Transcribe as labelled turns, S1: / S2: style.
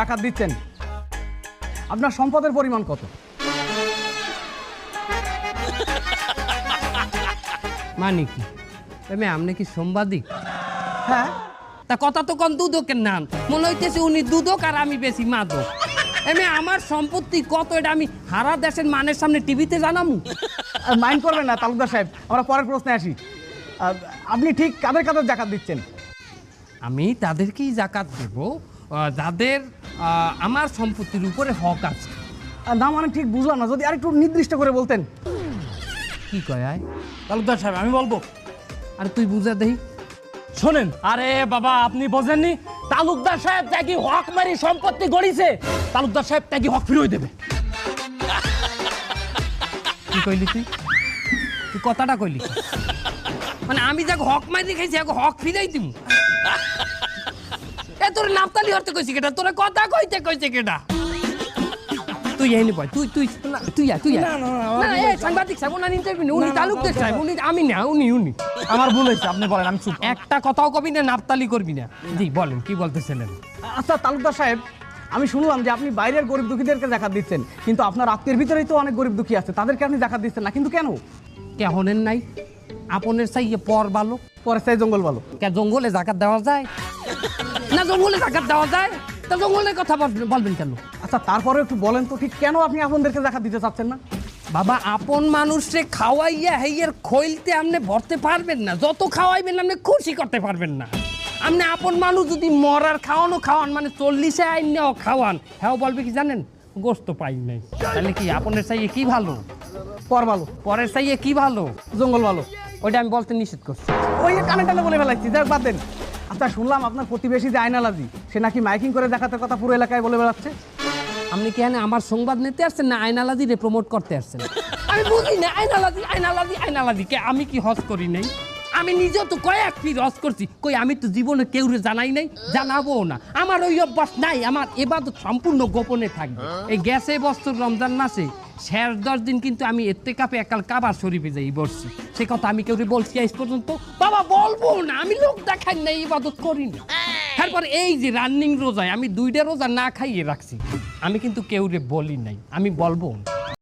S1: টাকা দিচ্ছেন, আপনার সম্পদের পরিমাণ কত?
S2: মানে কি আমি আপনি কি সাংবাদিক?
S1: হ্যাঁ।
S2: তা কথা তো কোন দুদকের নাম মনে হইতেছে উনি দুদক আর আমি বেশি মাদক। এমনি আমার সম্পত্তি কত এটা আমি সারা দেশের মানের সামনে টিভিতে জানামু?
S1: মাইন্ড করবেন না তালুকদার সাহেব, আমরা পরের প্রশ্নে আসি। আপনি ঠিক কাদের কাদের জাকাত দিচ্ছেন?
S2: আমি তাদেরকেই জাকাত দেব যাদের আমার সম্পত্তির উপরে হক আছে।
S1: না মানে ঠিক বুঝলাম না, যদি আরেকটু নির্দিষ্ট করে বলতেন।
S2: কি কয় আয়?
S3: তালুকদার সাহেব আমি বলবো।
S2: আর তুই বুঝা দেই।
S3: শোনেন, আরে বাবা আপনি বোঝেননি, তালুকদার সাহেব ত্যাগী হক মারি সম্পত্তি গড়িছে, তালুকদার সাহেব ত্যাগী হক ফিরিয়ে দেবে।
S2: কি কইলি তুই? তুই কথাটা কইলি মানে আমি যাক হক মারি খাইছি হক ফিরাই দিব? এ তোর নাপতালি হতে কইছি কেটা, তোর কথা কইতে কইছে কেটা? তুই এনে বল, তুই তুই তুই তুই না এই সাংবাদিক সাহেব না ইন্টারভিউ উনি তালুকদার সাহেব, উনি আমি না, উনি
S3: আমার ভুল হয়েছে, আপনি বলেন আমি চুপ।
S2: একটা কথাও কবি না, নাপতালি করবি না। জি বলেন কি বলতেছিলেন?
S1: আচ্ছা তালুকদার সাহেব, আমি শুনলাম যে আপনি বাইরের গরিব দুঃখীদেরকে জাকাত দিচ্ছেন, কিন্তু আপনার আত্মীয়ের ভিতরেই তো অনেক গরিব দুঃখী আছে, তাদেরকে আপনি জাকাত দিচ্ছেন না, কিন্তু কেন?
S2: কেহনের নাই আপনের চাইয়ে পর ভালো,
S1: পরে চাই জঙ্গল ভালো।
S2: কে জঙ্গলে জাকাত দেওয়া যায় না? জঙ্গলে জাকাত দেওয়া যায়, তা জঙ্গলের কথা বলবেন কেন?
S1: আচ্ছা তারপরেও একটু বলেন তো ঠিক কেন আপনি আপনাদেরকে জাকাত দিতে চাচ্ছেন না?
S2: বাবা আপন মানুষে খাওয়াইয়া হেইয়ের খইলতে আপনি ভরতে পারবেন না, যত খাওয়াইবেন আপনি খুশি করতে পারবেন না। আপনি আপন মানুষ যদি মরার খাওয়ান মানে 40-এ আইনেও খাওয়ান, হ্যাঁ বলবে কি জানেন? গোস্ত পাই নাই। তাহলে কি আপনের চাইয়ে কি ভালো?
S1: পর ভালো।
S2: পরের চাইয়ে কি ভালো?
S1: জঙ্গল ভালো।
S2: ওইটা আমি বলতে নিষেধ করছি।
S1: ওই কানে টানে বলে ফেলাইছি, যাই হোক বাদ দেন। আচ্ছা শুনলাম আপনার প্রতিবেশী যে আইনালাজি, সে নাকি মাইকিং করে দেখাতে কথা পুরো এলাকায় বলে বেড়াচ্ছে।
S2: আপনি কি আমার সংবাদ নিতে আসছেন না আইনালাজি রে প্রমোট করতে আসছেন? আমি বুঝি না আইনালাজি কে আমি কি হজ করি নাই? আমি নিজেও তো কয়েক ফির হজ করছি, কই আমি তো জীবনে কেউরে জানাই নাই, জানাবো না। আমার ওই অভ্যাস নাই, আমার ইবাদত সম্পূর্ণ গোপনে থাকবে। এই গেছে বছর রমজান মাসে শেষ 10 দিন কিন্তু আমি ইত্তেকাফে একাল কাবার শরীফে যাই বসছি, সে কথা আমি কেউরে বলছি আজ পর্যন্ত? বাবা বলবো না, আমি লোক দেখাই নাই, ইবাদত করি না। তারপর এই যে রানিং রোজায় আমি 2টা রোজা না খাইয়ে রাখছি, আমি কিন্তু কেউরে বলি নাই, আমি বলবো না।